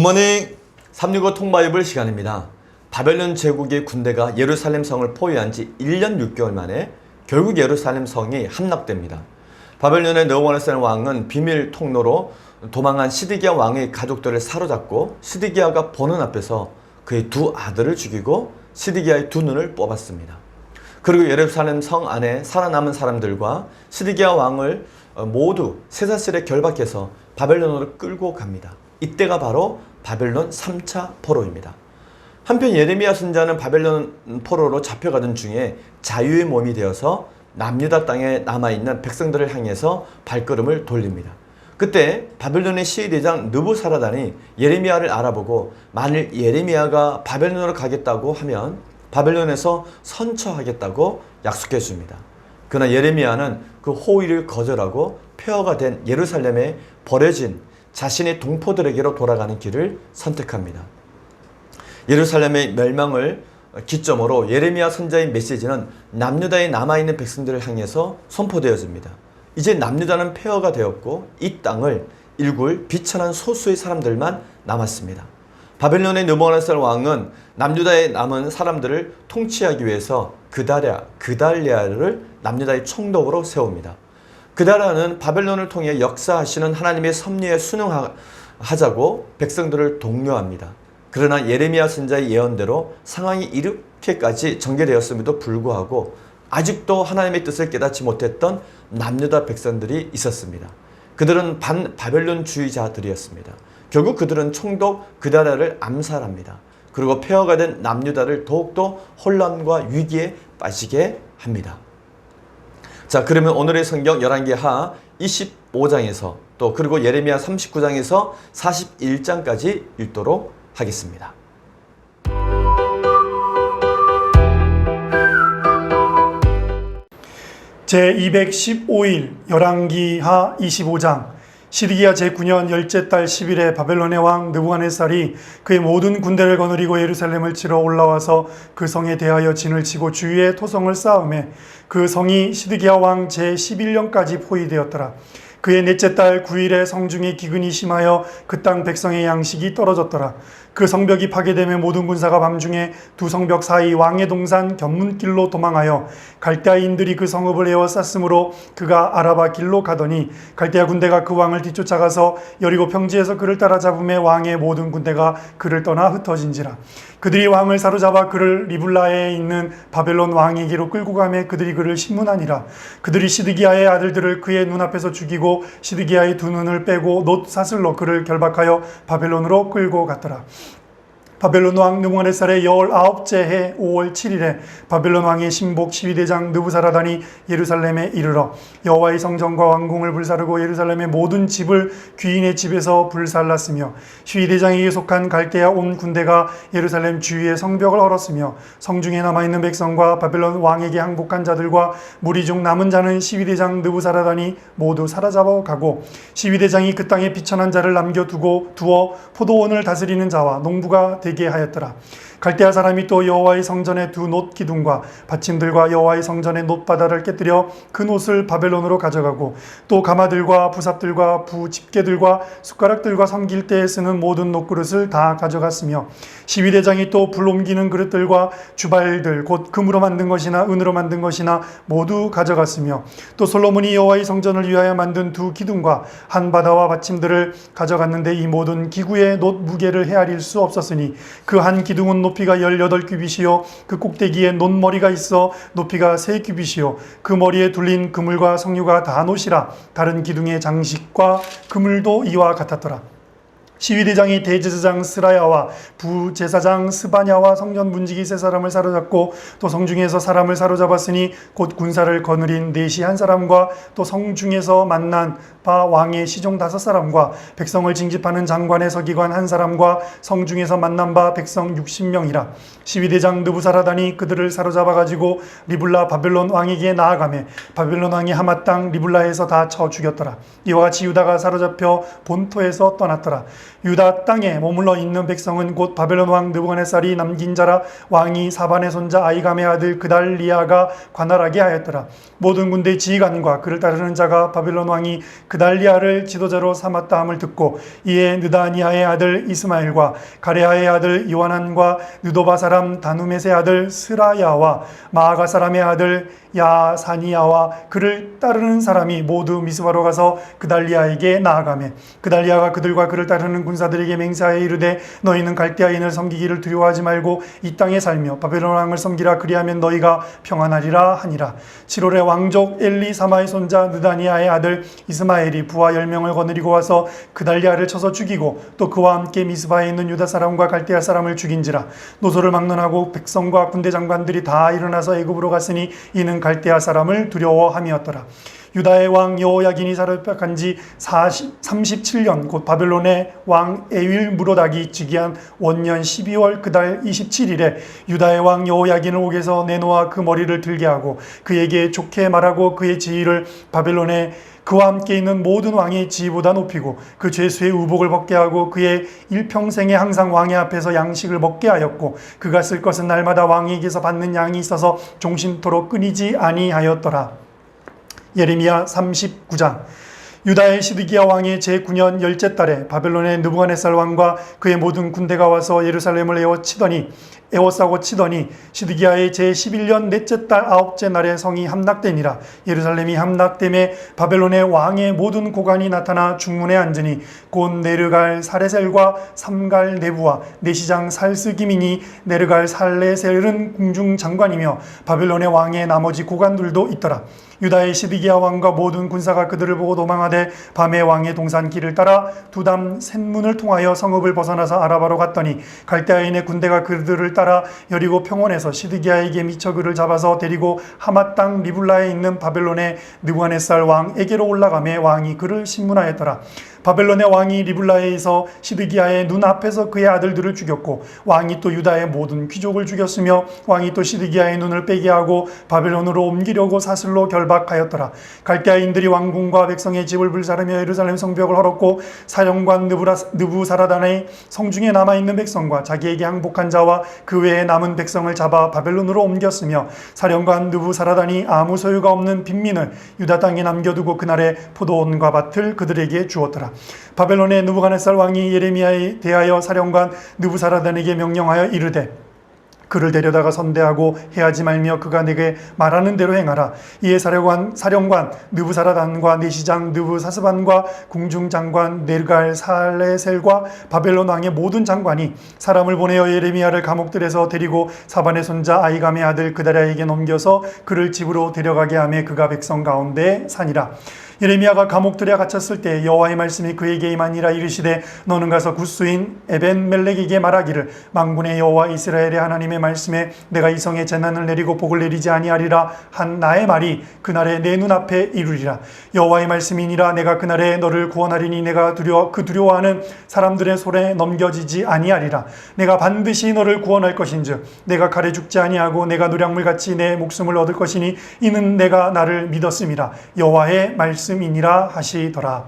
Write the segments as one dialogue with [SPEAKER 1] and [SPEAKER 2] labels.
[SPEAKER 1] 굿모닝 365 통바이블 시간입니다. 바벨론 제국의 군대가 예루살렘 성을 포위한 지 1년 6개월 만에 결국 예루살렘 성이 함락됩니다. 바벨론의 느부갓네살 왕은 비밀 통로로 도망한 시드기야 왕의 가족들을 사로잡고 시드기야가 보는 앞에서 그의 두 아들을 죽이고 시드기야의 두 눈을 뽑았습니다. 그리고 예루살렘 성 안에 살아남은 사람들과 시드기야 왕을 모두 쇠사슬에 결박해서 바벨론으로 끌고 갑니다. 이때가 바로 바벨론 3차 포로입니다. 한편 예레미야 선지자는 바벨론 포로로 잡혀가던 중에 자유의 몸이 되어서 남유다 땅에 남아있는 백성들을 향해서 발걸음을 돌립니다. 그때 바벨론의 시위대장 느부사라단이 예레미야를 알아보고 만일 예레미야가 바벨론으로 가겠다고 하면 바벨론에서 선처하겠다고 약속해 줍니다. 그러나 예레미야는 그 호의를 거절하고 폐허가 된 예루살렘에 버려진 자신의 동포들에게로 돌아가는 길을 선택합니다. 예루살렘의 멸망을 기점으로 예레미야 선지자의 메시지는 남유다에 남아있는 백성들을 향해서 선포되어집니다. 이제 남유다는 폐허가 되었고 이 땅을 일굴 비천한 소수의 사람들만 남았습니다. 바벨론의 느부갓네살 왕은 남유다에 남은 사람들을 통치하기 위해서 그달랴를 남유다의 총독으로 세웁니다. 그달랴는 바벨론을 통해 역사하시는 하나님의 섭리에 순응하자고 백성들을 독려합니다. 그러나 예레미야 선지자의 예언대로 상황이 이렇게까지 전개되었음에도 불구하고 아직도 하나님의 뜻을 깨닫지 못했던 남유다 백성들이 있었습니다. 그들은 반바벨론주의자들이었습니다. 결국 그들은 총독 그달랴를 암살합니다. 그리고 폐허가 된 남유다를 더욱더 혼란과 위기에 빠지게 합니다. 자, 그러면 오늘의 성경 열왕기하 25장에서 또 그리고 예레미야 39장에서 41장까지 읽도록 하겠습니다.
[SPEAKER 2] 제215일 열왕기하 25장. 시드기야 제9년 열째 달 10일에 바벨론의 왕 느부갓네살이 그의 모든 군대를 거느리고 예루살렘을 치러 올라와서 그 성에 대하여 진을 치고 주위에 토성을 쌓음에 그 성이 시드기야 왕 제11년까지 포위되었더라. 그의 넷째 달 9일에 성중에 기근이 심하여 그 땅 백성의 양식이 떨어졌더라. 그 성벽이 파괴되며 모든 군사가 밤중에 두 성벽 사이 왕의 동산 견문길로 도망하여 갈대아인들이 그 성읍을 에워쌌으므로 그가 아라바 길로 가더니 갈대아 군대가 그 왕을 뒤쫓아가서 여리고 평지에서 그를 따라잡음에 왕의 모든 군대가 그를 떠나 흩어진지라. 그들이 왕을 사로잡아 그를 리블라에 있는 바벨론 왕에게로 끌고 가매 그들이 그를 심문하니라. 그들이 시드기야의 아들들을 그의 눈앞에서 죽이고 시드기야의 두 눈을 빼고 놋 사슬로 그를 결박하여 바벨론으로 끌고 갔더라. 바벨론 왕 느부갓네살의 19째 해 5월 7일에 바벨론 왕의 신복 시위대장 느부사라단이 예루살렘에 이르러 여호와의 성전과 왕궁을 불사르고 예루살렘의 모든 집을 귀인의 집에서 불살랐으며 시위대장에게 속한 갈대아 온 군대가 예루살렘 주위의 성벽을 헐었으며 성중에 남아있는 백성과 바벨론 왕에게 항복한 자들과 무리 중 남은 자는 시위대장 느부사라단이 모두 사로잡아 가고 시위대장이 그 땅에 비천한 자를 두어 포도원을 다스리는 자와 농부가 되게 하였더라. 갈대아 사람이 또 여호와의 성전의 두 놋 기둥과 받침들과 여호와의 성전의 놋바다를 깨뜨려 그 놋을 바벨론으로 가져가고 또 가마들과 부삽들과 부집게들과 숟가락들과 섬길 때에 쓰는 모든 놋그릇을 다 가져갔으며 시위대장이 또 불 옮기는 그릇들과 주발들 곧 금으로 만든 것이나 은으로 만든 것이나 모두 가져갔으며 또 솔로몬이 여호와의 성전을 위하여 만든 두 기둥과 한 바다와 받침들을 가져갔는데 이 모든 기구의 놋 무게를 헤아릴 수 없었으니 그 한 기둥은 높이가 18규빗이요 그 꼭대기에 놋머리가 있어 높이가 3규빗이요 그 머리에 둘린 그물과 석류가 다 놋이라. 다른 기둥의 장식과 그물도 이와 같았더라. 시위대장이 대제사장 스라야와 부제사장 스바냐와 성전 문지기 세 사람을 사로잡고 또 성중에서 사람을 사로잡았으니 곧 군사를 거느린 넷이 한 사람과 또 성중에서 만난 바 왕의 시종 5사람과 백성을 징집하는 장관의 서기관 한 사람과 성중에서 만난 바 백성 60명이라. 시위대장 느부사라단이 그들을 사로잡아 가지고 리블라 바벨론 왕에게 나아가매 바벨론 왕이 하맛 땅 리블라에서 다 쳐 죽였더라. 이와 같이 유다가 사로잡혀 본토에서 떠났더라. 유다 땅에 머물러 있는 백성은 곧 바벨론 왕 느부갓네살이 남긴 자라. 왕이 사반의 손자 아이감의 아들 그달리아가 관할하게 하였더라. 모든 군대 지휘관과 그를 따르는 자가 바벨론 왕이 그달리아를 지도자로 삼았다 함을 듣고 이에 느다니아의 아들 이스마엘과 가레아의 아들 요하난과 느도바 사람 다누멧의 아들 스라야와 마아가 사람의 아들 야사니아와 그를 따르는 사람이 모두 미스바로 가서 그달리아에게 나아가매 그달리아가 그들과 그를 따르는 군사들에게 맹세하여 이르되 너희는 갈대아인을 섬기기를 두려워하지 말고 이 땅에 살며 바벨론 왕을 섬기라. 그리하면 너희가 평안하리라 하니라. 7월에 왕족 엘리사마의 손자 느다니아의 아들 이스마엘이 부하 10명을 거느리고 와서 그달리아를 쳐서 죽이고 또 그와 함께 미스바에 있는 유다 사람과 갈대아 사람을 죽인지라. 노소를 막론하고 백성과 군대 장관들이 다 일어나서 애굽으로 갔으니 이는 갈대아 사람을 두려워함이었더라. 유다의 왕 여호야긴이 살아백한 지 37년 곧 바벨론의 왕 에윌 무로닥이 즉위한 원년 12월 그달 27일에 유다의 왕 여호야긴을 옥에서 내놓아 그 머리를 들게 하고 그에게 좋게 말하고 그의 지위를 바벨론의 그와 함께 있는 모든 왕의 지위보다 높이고 그 죄수의 의복을 벗게 하고 그의 일평생에 항상 왕의 앞에서 양식을 먹게 하였고 그가 쓸 것은 날마다 왕에게서 받는 양이 있어서 종신토록 끊이지 아니하였더라. 예레미야 39장. 유다의 시드기야 왕의 제9년 열째 달에 바벨론의 느부갓네살 왕과 그의 모든 군대가 와서 예루살렘을 에워싸고 치더니 시드기야의 제11년 넷째 달 아홉째 날에 성이 함락되니라. 예루살렘이 함락됨에 바벨론의 왕의 모든 고관이 나타나 중문에 앉으니 곧 네르갈 사레셀과 삼갈 네부와 내시장 살스기민이 네르갈 살레셀은 궁중장관이며 바벨론의 왕의 나머지 고관들도 있더라. 유다의 시드기야 왕과 모든 군사가 그들을 보고 도망하되 밤에 왕의 동산길을 따라 두담 셋문을 통하여 성읍을 벗어나서 아라바로 갔더니 갈대아인의 군대가 그들을 따라 여리고 평원에서 시드기야에게 미쳐 그를 잡아서 데리고 하맛 땅 리블라에 있는 바벨론의 느부갓네살 왕에게로 올라가매 왕이 그를 신문하였더라. 바벨론의 왕이 리블라에서 시드기야의 눈앞에서 그의 아들들을 죽였고 왕이 또 유다의 모든 귀족을 죽였으며 왕이 또 시드기야의 눈을 빼게 하고 바벨론으로 옮기려고 사슬로 결박하였더라. 갈대아인들이 왕궁과 백성의 집을 불사르며 예루살렘 성벽을 헐었고 사령관 느부사라단의 성중에 남아있는 백성과 자기에게 항복한 자와 그 외에 남은 백성을 잡아 바벨론으로 옮겼으며 사령관 느부사라단이 아무 소유가 없는 빈민을 유다 땅에 남겨두고 그날에 포도원과 밭을 그들에게 주었더라. 바벨론의 느부갓네살 왕이 예레미야에 대하여 사령관 느부사라단에게 명령하여 이르되 그를 데려다가 선대하고 해하지 말며 그가 내게 말하는 대로 행하라. 이에 사령관 느부사라단과 내시장 느부사스반과 궁중장관 네르갈 살레셀과 바벨론 왕의 모든 장관이 사람을 보내어 예레미야를 감옥들에서 데리고 사반의 손자 아이감의 아들 그다랴에게 넘겨서 그를 집으로 데려가게 하며 그가 백성 가운데 사니라. 예레미야가 감옥들에 갇혔을 때 여호와의 말씀이 그에게 임하니라. 이르시되 너는 가서 굿수인 에벤멜렉에게 말하기를 만군의 여호와 이스라엘의 하나님의 말씀에 내가 이 성에 재난을 내리고 복을 내리지 아니하리라 한 나의 말이 그날에 내 눈앞에 이루리라. 여호와의 말씀이니라. 내가 그날에 너를 구원하리니 내가 두려워하는 사람들의 손에 넘겨지지 아니하리라. 내가 반드시 너를 구원할 것인즉 내가 칼에 죽지 아니하고 내가 노량물같이 내 목숨을 얻을 것이니 이는 내가 나를 믿었음이라. 여호와의 말씀이니라 하시더라.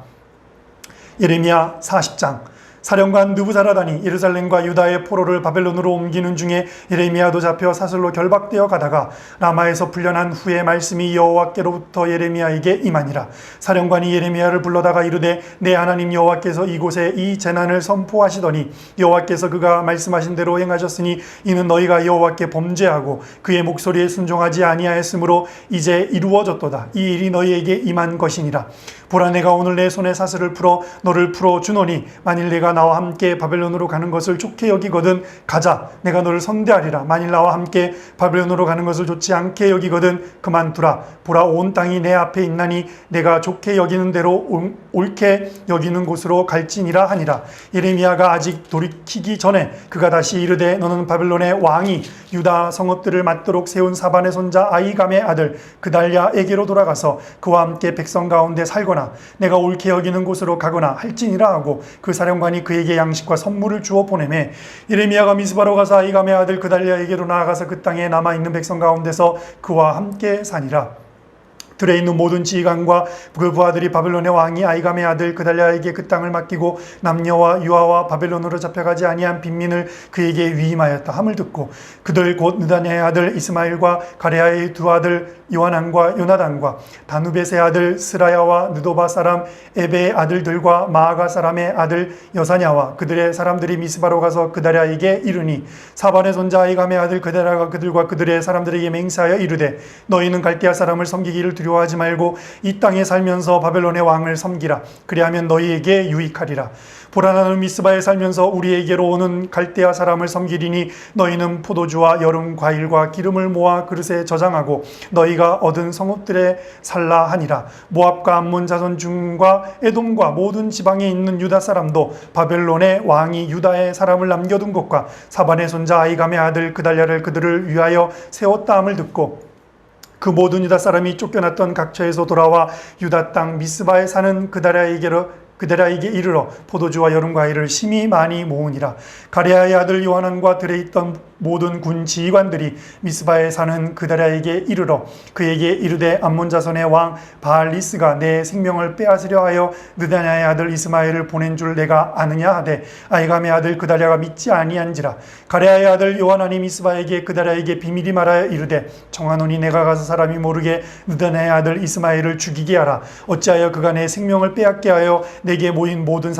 [SPEAKER 2] 예레미야 40장. 사령관 느부사라단이 예루살렘과 유다의 포로를 바벨론으로 옮기는 중에 예레미야도 잡혀 사슬로 결박되어 가다가 라마에서 풀려난 후에 말씀이 여호와께로부터 예레미야에게 임하니라. 사령관이 예레미야를 불러다가 이르되 내 하나님 여호와께서 이곳에 이 재난을 선포하시더니 여호와께서 그가 말씀하신 대로 행하셨으니 이는 너희가 여호와께 범죄하고 그의 목소리에 순종하지 아니하였으므로 이제 이루어졌도다. 이 일이 너희에게 임한 것이니라. 보라, 내가 오늘 내 손에 사슬을 풀어 너를 풀어 주노니 만일 내가 나와 함께 바벨론으로 가는 것을 좋게 여기거든 가자. 내가 너를 선대하리라. 만일 나와 함께 바벨론으로 가는 것을 좋지 않게 여기거든 그만두라. 보라, 온 땅이 내 앞에 있나니 내가 좋게 여기는 대로 옳게 여기는 곳으로 갈지니라 하니라. 예레미야가 아직 돌이키기 전에 그가 다시 이르되 너는 바벨론의 왕이 유다 성읍들을 맞도록 세운 사반의 손자 아이감의 아들 그달랴에게로 돌아가서 그와 함께 백성 가운데 살거나 내가 옳게 여기는 곳으로 가거나 할지니라 하고 그 사령관이 그에게 양식과 선물을 주어 보내매 예레미야가 미스바로 가서 아이감의 아들 그달랴에게로 나아가서 그 땅에 남아있는 백성 가운데서 그와 함께 사니라. 들에 있는 모든 지휘관과 그 부하들이 바벨론의 왕이 아이감의 아들 그달랴에게 그 땅을 맡기고 남녀와 유아와 바벨론으로 잡혀가지 아니한 빈민을 그에게 위임하였다 함을 듣고 그들 곧 느다냐의 아들 이스마엘과 가레아의 두 아들 요하난과 요나단과 다누벳의 아들 스라야와 느도바 사람 에베의 아들들과 마아가 사람의 아들 여사냐와 그들의 사람들이 미스바로 가서 그달랴에게 이르니 사반의 손자 아이감의 아들 그달랴가 그들과 그들의 사람들에게 맹세하여 이르되 너희는 갈대아 사람을 섬기기를 두려워하지 말고 이 땅에 살면서 바벨론의 왕을 섬기라. 그리하면 너희에게 유익하리라. 보라 나는 미스바에 살면서 우리에게로 오는 갈대아 사람을 섬기리니 너희는 포도주와 여름 과일과 기름을 모아 그릇에 저장하고 너희가 얻은 성읍들에 살라 하니라. 모압과 암몬 자손 중과 에돔과 모든 지방에 있는 유다 사람도 바벨론의 왕이 유다의 사람을 남겨둔 것과 사반의 손자 아이감의 아들 그달랴를 그들을 위하여 세웠다 함을 듣고 그 모든 유다 사람이 쫓겨났던 각처에서 돌아와 유다 땅 미스바에 사는 그달랴에게 이르러 포도주와 여름 과일을 심히 많이 모으니라. 가레아의 아들 요하난과 들에 있던 모든 군 지휘관들이 미스바에 사는 그달랴에게 이르러 그에게 이르되 암몬 자손의 왕 바알리스가 내 생명을 빼앗으려 하여 느다냐의 아들 이스마엘을 보낸 줄 내가 아느냐 하되 아이감의 아들 그달랴가 믿지 아니한지라. 가레아의 아들 요하난이 미스바에게 그달랴에게 비밀이 말하여 이르되 청하노니 내가 가서 사람이 모르게 느다냐의 아들 이스마엘을 죽이게 하라. 어찌하여 그가 내 생명을 빼앗게 하여 내게 모인 모든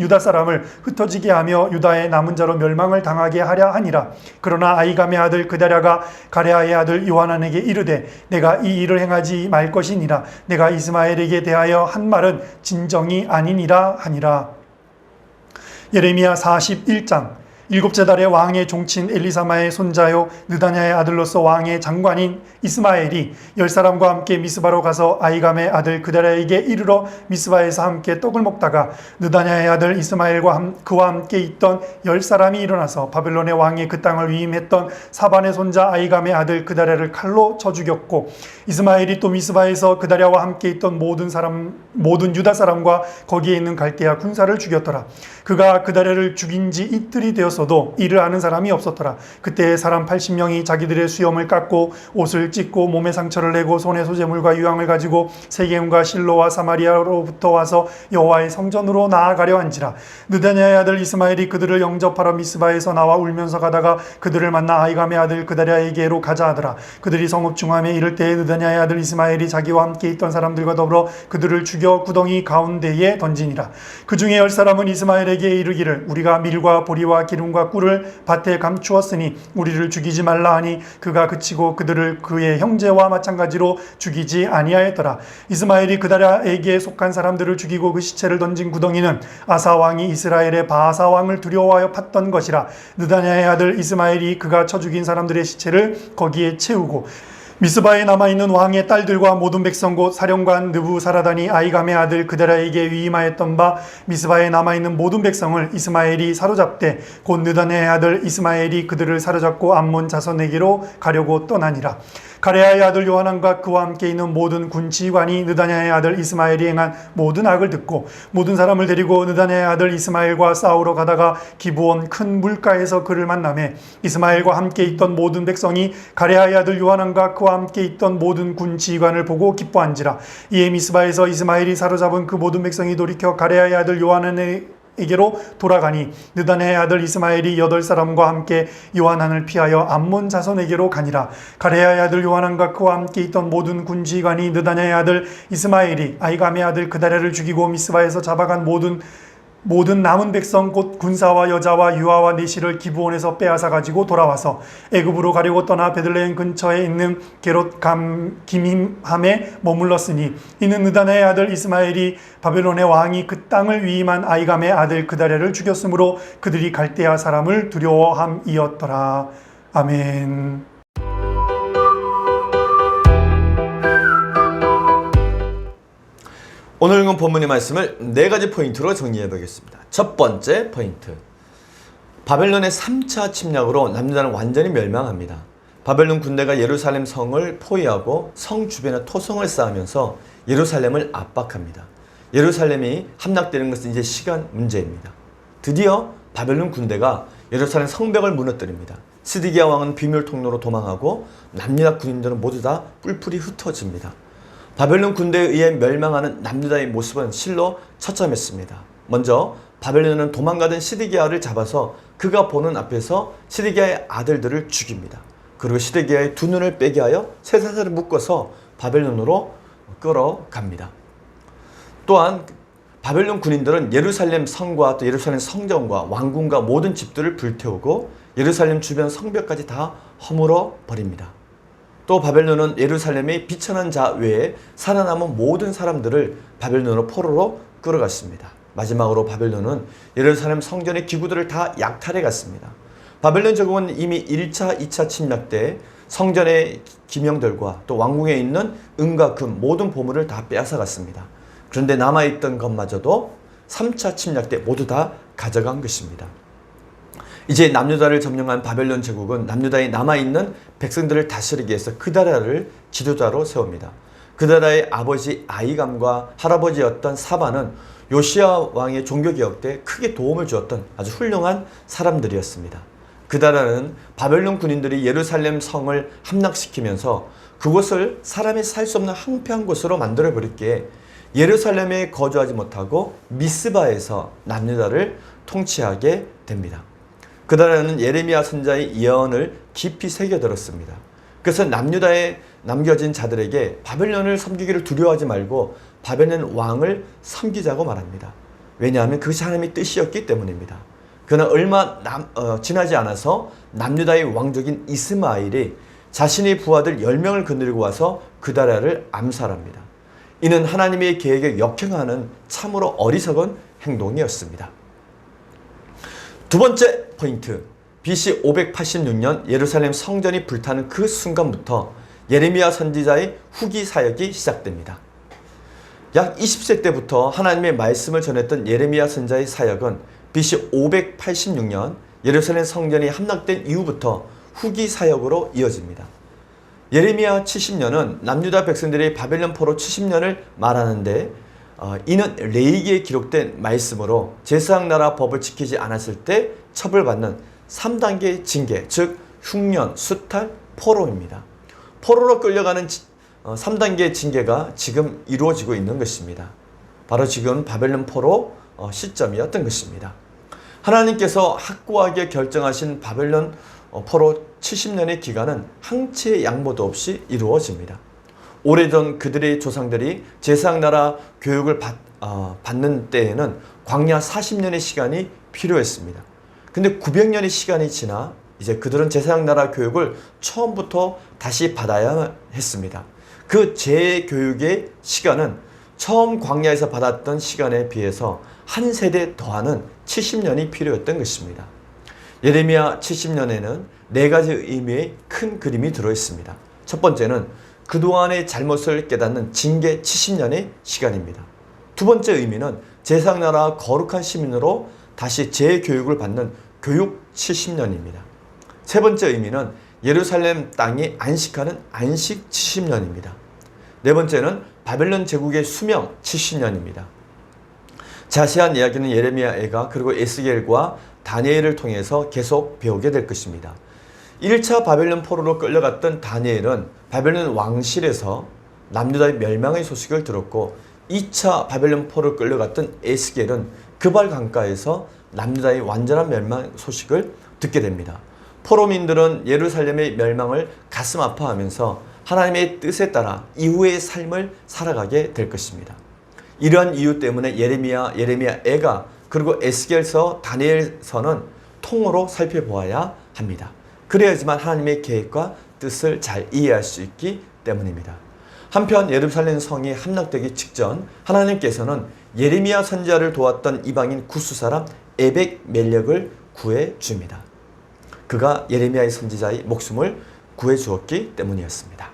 [SPEAKER 2] 유다 사람을 흩어지게 하며 유다의 남은 자로 멸망을 당하게 하려 하니라. 그러나 아이감의 아들 그달랴가 가레아의 아들 요하난에게 이르되 내가 이 일을 행하지 말 것이니라. 내가 이스마엘에게 대하여 한 말은 진정이 아니니라 하니라. 예레미야 41장. 일곱째 달에 왕의 종친 엘리사마의 손자요 느다냐의 아들로서 왕의 장관인 이스마엘이 10사람과 함께 미스바로 가서 아이감의 아들 그달랴에게 이르러 미스바에서 함께 떡을 먹다가 느다냐의 아들 이스마엘과 그와 함께 있던 10사람이 일어나서 바벨론의 왕이 그 땅을 위임했던 사반의 손자 아이감의 아들 그달랴를 칼로 쳐 죽였고 이스마엘이 또 미스바에서 그달랴와 함께 있던 모든 유다 사람과 거기에 있는 갈대아 군사를 죽였더라. 그가 그달랴를 죽인 지 이틀이 되었어도 이를 아는 사람이 없었더라. 그때 사람 80명이 자기들의 수염을 깎고 옷을 찢고 몸에 상처를 내고 손에 소재물과 유황을 가지고 세겜과 실로와 사마리아로부터 와서 여호와의 성전으로 나아가려 한지라. 느다냐의 아들 이스마엘이 그들을 영접하러 미스바에서 나와 울면서 가다가 그들을 만나 아이감의 아들 그달랴에게로 가자 하더라. 그들이 성읍 중함에 이를 때에 느다냐의 아들 이스마엘이 자기와 함께 있던 사람들과 더불어 그들을 죽여 구덩이 가운데에 던지니라. 그 중에 10사람은 이스마엘에게 이르기를 우리가 밀과 보리와 기름과 꿀을 밭에 감추었으니 우리를 죽이지 말라 하니 그가 그치고 그들을 그의 형제와 마찬가지로 죽이지 아니하였더라. 이스마엘이 그달랴에게 속한 사람들을 죽이고 그 시체를 던진 구덩이는 아사 왕이 이스라엘의 바아사 왕을 두려워하여 팠던 것이라. 느다냐의 아들 이스마엘이 그가 쳐 죽인 사람들의 시체를 거기에 채우고 미스바에 남아있는 왕의 딸들과 모든 백성 곧 사령관 느부사라단이 아이감의 아들 그달랴에게 위임하였던 바 미스바에 남아있는 모든 백성을 이스마엘이 사로잡되 곧 느다냐의 아들 이스마엘이 그들을 사로잡고 암몬 자손에게로 가려고 떠나니라. 가레아의 아들 요하난과 그와 함께 있는 모든 군 지휘관이 느다냐의 아들 이스마엘이 행한 모든 악을 듣고 모든 사람을 데리고 느다냐의 아들 이스마엘과 싸우러 가다가 기브온 큰 물가에서 그를 만나매 이스마엘과 함께 있던 모든 백성이 가레아의 아들 요하난과 그와 함께 있던 모든 군 지휘관을 보고 기뻐한지라. 이에 미스바에서 이스마엘이 사로잡은 그 모든 백성이 돌이켜 가레아의 아들 요하난에게로 돌아가니 느다냐의 아들 이스마엘이 8사람과 함께 요하난을 피하여 암몬 자손에게로 가니라. 가레아의 아들 요하난과 그와 함께 있던 모든 군지관이 느다냐의 아들 이스마엘이 아이감의 아들 그달랴를 죽이고 미스바에서 잡아간 모든 남은 백성 곧 군사와 여자와 유아와 내시를 기브온에서 빼앗아 가지고 돌아와서 애굽으로 가려고 떠나 베들레헴 근처에 있는 게롯 기밈함에 머물렀으니 이는 느다냐의 아들 이스마엘이 바벨론의 왕이 그 땅을 위임한 아이감의 아들 그달랴를 죽였으므로 그들이 갈대아 사람을 두려워함이었더라. 아멘.
[SPEAKER 1] 오늘 읽은 본문의 말씀을 4가지 포인트로 정리해 보겠습니다. 첫 번째 포인트. 바벨론의 3차 침략으로 남유다는 완전히 멸망합니다. 바벨론 군대가 예루살렘 성을 포위하고 성 주변에 토성을 쌓으면서 예루살렘을 압박합니다. 예루살렘이 함락되는 것은 이제 시간 문제입니다. 드디어 바벨론 군대가 예루살렘 성벽을 무너뜨립니다. 시드기야 왕은 비밀 통로로 도망하고 남유다 군인들은 모두 다 뿔뿔이 흩어집니다. 바벨론 군대에 의해 멸망하는 남유다의 모습은 실로 처참했습니다. 먼저 바벨론은 도망가던 시드기야를 잡아서 그가 보는 앞에서 시드기야의 아들들을 죽입니다. 그리고 시드기야의 두 눈을 빼게 하여 쇠사슬을 묶어서 바벨론으로 끌어갑니다. 또한 바벨론 군인들은 예루살렘 성과 또 예루살렘 성전과 왕궁과 모든 집들을 불태우고 예루살렘 주변 성벽까지 다 허물어 버립니다. 또 바벨론은 예루살렘의 비천한 자 외에 살아남은 모든 사람들을 바벨론으로 포로로 끌어갔습니다. 마지막으로 바벨론은 예루살렘 성전의 기구들을 다 약탈해 갔습니다. 바벨론 제국은 이미 1차, 2차 침략 때 성전의 기명들과 또 왕궁에 있는 은과 금 모든 보물을 다 빼앗아 갔습니다. 그런데 남아있던 것마저도 3차 침략 때 모두 다 가져간 것입니다. 이제 남유다를 점령한 바벨론 제국은 남유다에 남아있는 백성들을 다스리기 위해서 그다라를 지도자로 세웁니다. 그다라의 아버지 아이감과 할아버지였던 사바는 요시야 왕의 종교개혁 때 크게 도움을 주었던 아주 훌륭한 사람들이었습니다. 그다라는 바벨론 군인들이 예루살렘 성을 함락시키면서 그곳을 사람이 살 수 없는 황폐한 곳으로 만들어버렸기에 예루살렘에 거주하지 못하고 미스바에서 남유다를 통치하게 됩니다. 그다라는 예레미야 선지자의 예언을 깊이 새겨들었습니다. 그래서 남유다에 남겨진 자들에게 바벨론을 섬기기를 두려워하지 말고 바벨론 왕을 섬기자고 말합니다. 왜냐하면 그것이 하나님의 뜻이었기 때문입니다. 그러나 얼마 지나지 않아서 남유다의 왕족인 이스마엘이 자신의 부하들 10명을 거느리고 와서 그다라를 암살합니다. 이는 하나님의 계획에 역행하는 참으로 어리석은 행동이었습니다. 두 번째 포인트, BC 586년 예루살렘 성전이 불타는 그 순간부터 예레미야 선지자의 후기 사역이 시작됩니다. 약 20세 때부터 하나님의 말씀을 전했던 예레미야 선지자의 사역은 BC 586년 예루살렘 성전이 함락된 이후부터 후기 사역으로 이어집니다. 예레미야 70년은 남유다 백성들이 바벨론 포로 70년을 말하는데 이는 레위기에 기록된 말씀으로 제사장 나라 법을 지키지 않았을 때 처벌받는 3단계 징계, 즉 흉년, 수탈, 포로입니다. 포로로 끌려가는 3단계 징계가 지금 이루어지고 있는 것입니다. 바로 지금 바벨론 포로 시점이었던 것입니다. 하나님께서 확고하게 결정하신 바벨론 포로 70년의 기간은 한치의 양보도 없이 이루어집니다. 오래전 그들의 조상들이 제사장 나라 교육을 받는 때에는 광야 40년의 시간이 필요했습니다. 근데 900년의 시간이 지나 이제 그들은 제사장 나라 교육을 처음부터 다시 받아야 했습니다. 그 재교육의 시간은 처음 광야에서 받았던 시간에 비해서 한 세대 더하는 70년이 필요했던 것입니다. 예레미야 70년에는 4가지 의미의 큰 그림이 들어있습니다. 첫 번째는 그동안의 잘못을 깨닫는 징계 70년의 시간입니다. 두 번째 의미는 제사장 나라 거룩한 시민으로 다시 재교육을 받는 교육 70년입니다. 세 번째 의미는 예루살렘 땅이 안식하는 안식 70년입니다. 네 번째는 바벨론 제국의 수명 70년입니다. 자세한 이야기는 예레미야가 그리고 에스겔과 다니엘을 통해서 계속 배우게 될 것입니다. 1차 바벨론 포로로 끌려갔던 다니엘은 바벨론 왕실에서 남유다의 멸망의 소식을 들었고 2차 바벨론 포로로 끌려갔던 에스겔은 그발 강가에서 남유다의 완전한 멸망 소식을 듣게 됩니다. 포로민들은 예루살렘의 멸망을 가슴 아파하면서 하나님의 뜻에 따라 이후의 삶을 살아가게 될 것입니다. 이러한 이유 때문에 예레미야가 그리고 에스겔서, 다니엘서는 통으로 살펴보아야 합니다. 그래야지만 하나님의 계획과 뜻을 잘 이해할 수 있기 때문입니다. 한편 예루살렘 성이 함락되기 직전 하나님께서는 예레미야 선지자를 도왔던 이방인 구스 사람 에벡멜렉을 구해 줍니다. 그가 예레미야의 선지자의 목숨을 구해 주었기 때문이었습니다.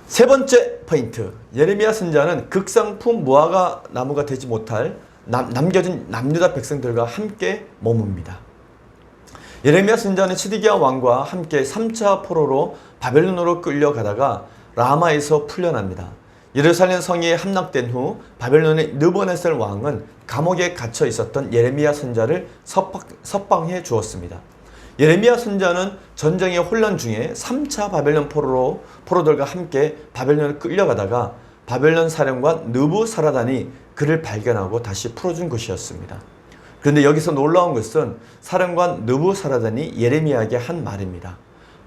[SPEAKER 1] 세 번째 포인트, 예레미야 선지자는 극상품 무화과 나무가 되지 못할 남겨진 남유다 백성들과 함께 머뭅니다. 예레미야 선지자는 시드기야 왕과 함께 3차 포로로 바벨론으로 끌려가다가 라마에서 풀려납니다. 예루살렘 성이 함락된 후 바벨론의 느부갓네살 왕은 감옥에 갇혀 있었던 예레미야 선지자를 석방해 주었습니다. 예레미야 선지자는 전쟁의 혼란 중에 3차 바벨론 포로들과 함께 바벨론을 끌려가다가 바벨론 사령관 느부사라단이 그를 발견하고 다시 풀어준 것이었습니다. 그런데 여기서 놀라운 것은 사령관 느부사라단이 예레미야에게 한 말입니다.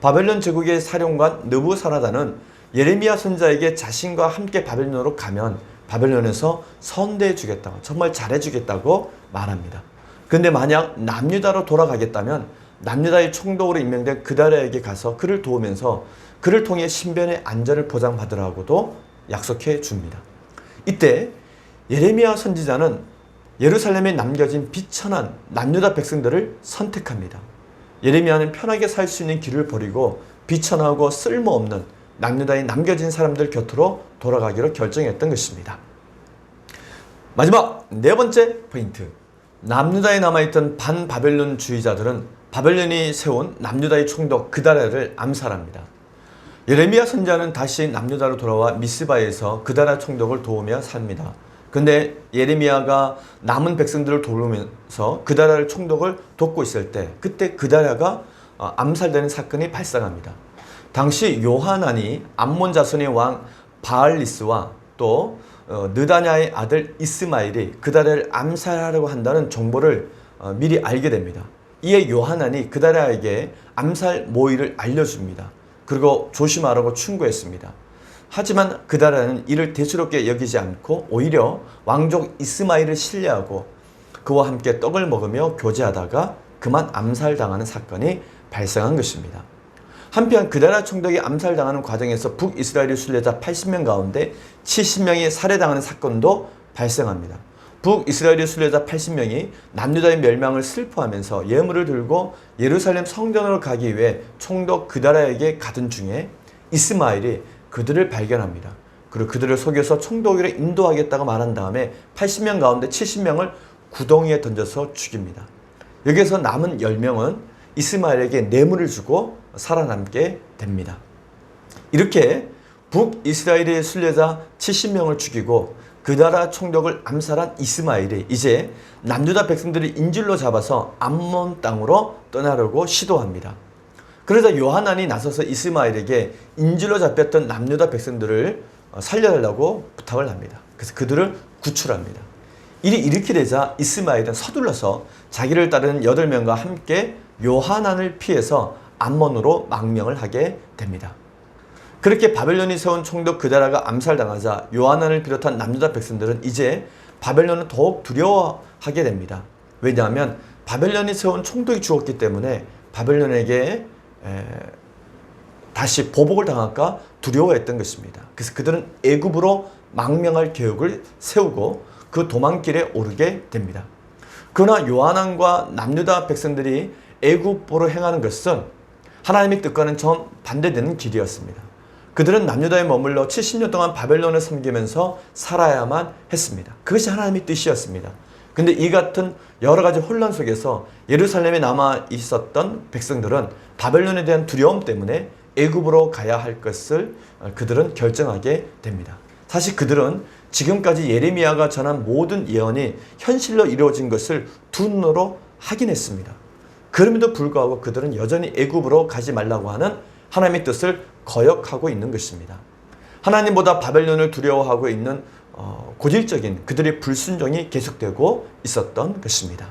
[SPEAKER 1] 바벨론 제국의 사령관 느부사라단은 예레미야 선지자에게 자신과 함께 바벨론으로 가면 바벨론에서 선대해 주겠다고, 정말 잘해 주겠다고 말합니다. 그런데 만약 남유다로 돌아가겠다면 남유다의 총독으로 임명된 그다랴에게 가서 그를 도우면서 그를 통해 신변의 안전을 보장받으라고도 약속해 줍니다. 이때 예레미야 선지자는 예루살렘에 남겨진 비천한 남유다 백성들을 선택합니다. 예레미야는 편하게 살 수 있는 길을 버리고 비천하고 쓸모없는 남유다에 남겨진 사람들 곁으로 돌아가기로 결정했던 것입니다. 마지막 네 번째 포인트. 남유다에 남아있던 반바벨론주의자들은 바벨론이 세운 남유다의 총독 그다랴를 암살합니다. 예레미야 선지자는 다시 남유다로 돌아와 미스바에서 그다랴 총독을 도우며 삽니다. 근데 예레미야가 남은 백성들을 도우면서 그다랴를 총독을 돕고 있을 때 그때 그다랴가 암살되는 사건이 발생합니다. 당시 요하난이 암몬 자손의 왕 바알리스와 또 느다냐의 아들 이스마엘이 그다랴를 암살하려고 한다는 정보를 미리 알게 됩니다. 이에 요하난이 그다랴에게 암살 모의를 알려줍니다. 그리고 조심하라고 충고했습니다. 하지만 그다랴는 이를 대수롭게 여기지 않고 오히려 왕족 이스마엘을 신뢰하고 그와 함께 떡을 먹으며 교제하다가 그만 암살당하는 사건이 발생한 것입니다. 한편 그다랴 총독이 암살당하는 과정에서 북이스라엘의 순례자 80명 가운데 70명이 살해당하는 사건도 발생합니다. 북이스라엘의 순례자 80명이 남유다의 멸망을 슬퍼하면서 예물을 들고 예루살렘 성전으로 가기 위해 총독 그다랴에게 가던 중에 이스마엘이 그들을 발견합니다. 그리고 그들을 속여서 총독으로 인도하겠다고 말한 다음에 80명 가운데 70명을 구덩이에 던져서 죽입니다. 여기서 남은 10명은 이스마엘에게 뇌물을 주고 살아남게 됩니다. 이렇게 북이스라엘의 순례자 70명을 죽이고 그다랴 총독을 암살한 이스마엘이 이제 남유다 백성들을 인질로 잡아서 암몬 땅으로 떠나려고 시도합니다. 그러자 요하난이 나서서 이스마엘에게 인질로 잡혔던 남유다 백성들을 살려달라고 부탁을 합니다. 그래서 그들을 구출합니다. 일이 이렇게 되자 이스마엘은 서둘러서 자기를 따르는 8명과 함께 요하난을 피해서 암몬으로 망명을 하게 됩니다. 그렇게 바벨론이 세운 총독 그다랴가 암살당하자 요하난을 비롯한 남유다 백성들은 이제 바벨론을 더욱 두려워하게 됩니다. 왜냐하면 바벨론이 세운 총독이 죽었기 때문에 바벨론에게 다시 보복을 당할까 두려워했던 것입니다. 그래서 그들은 애굽으로 망명할 계획을 세우고 그 도망길에 오르게 됩니다. 그러나 요하난과 남유다 백성들이 애굽으로 행하는 것은 하나님의 뜻과는 정반대되는 길이었습니다. 그들은 남유다에 머물러 70년 동안 바벨론을 섬기면서 살아야만 했습니다. 그것이 하나님의 뜻이었습니다. 근데 이 같은 여러 가지 혼란 속에서 예루살렘에 남아 있었던 백성들은 바벨론에 대한 두려움 때문에 애굽으로 가야 할 것을 그들은 결정하게 됩니다. 사실 그들은 지금까지 예레미야가 전한 모든 예언이 현실로 이루어진 것을 두 눈으로 확인했습니다. 그럼에도 불구하고 그들은 여전히 애굽으로 가지 말라고 하는 하나님의 뜻을 거역하고 있는 것입니다. 하나님보다 바벨론을 두려워하고 있는 고질적인 그들의 불순종이 계속되고 있었던 것입니다.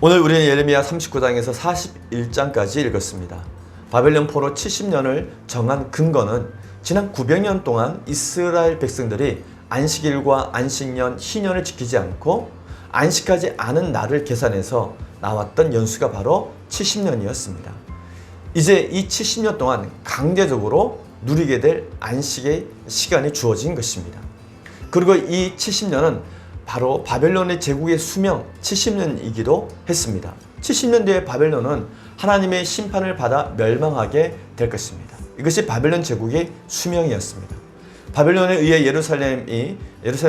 [SPEAKER 1] 오늘 우리는 예레미야 39장에서 41장까지 읽었습니다. 바벨론 포로 70년을 정한 근거는 지난 900년 동안 이스라엘 백성들이 안식일과 안식년, 희년을 지키지 않고 안식하지 않은 날을 계산해서 나왔던 연수가 바로 70년이었습니다. 이제 이 70년 동안 강제적으로 누리게 될 안식의 시간이 주어진 것입니다. 그리고 이 70년은 바로 바벨론의 제국의 수명 70년이기도 했습니다. 70년 뒤에 바벨론은 하나님의 심판을 받아 멸망하게 될 것입니다. 이것이 바벨론 제국의 수명이었습니다. 바벨론에 의해 예루살렘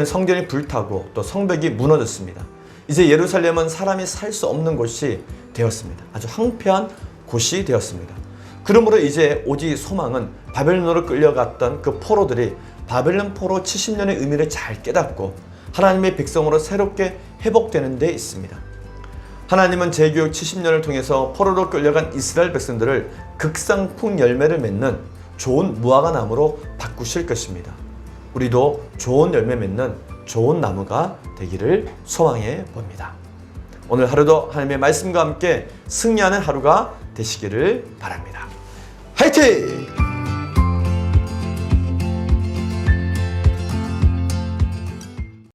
[SPEAKER 1] 성전이 불타고 또 성벽이 무너졌습니다. 이제 예루살렘은 사람이 살 수 없는 곳이 되었습니다. 아주 황폐한 곳이 되었습니다. 그러므로 이제 오직 소망은 바벨론으로 끌려갔던 그 포로들이 바벨론 포로 70년의 의미를 잘 깨닫고 하나님의 백성으로 새롭게 회복되는 데 있습니다. 하나님은 재교육 70년을 통해서 포로로 끌려간 이스라엘 백성들을 극상품 열매를 맺는 좋은 무화과 나무로 바꾸실 것입니다. 우리도 좋은 열매 맺는 좋은 나무가 되기를 소망해 봅니다. 오늘 하루도 하나님의 말씀과 함께 승리하는 하루가 되시기를 바랍니다. 화이팅!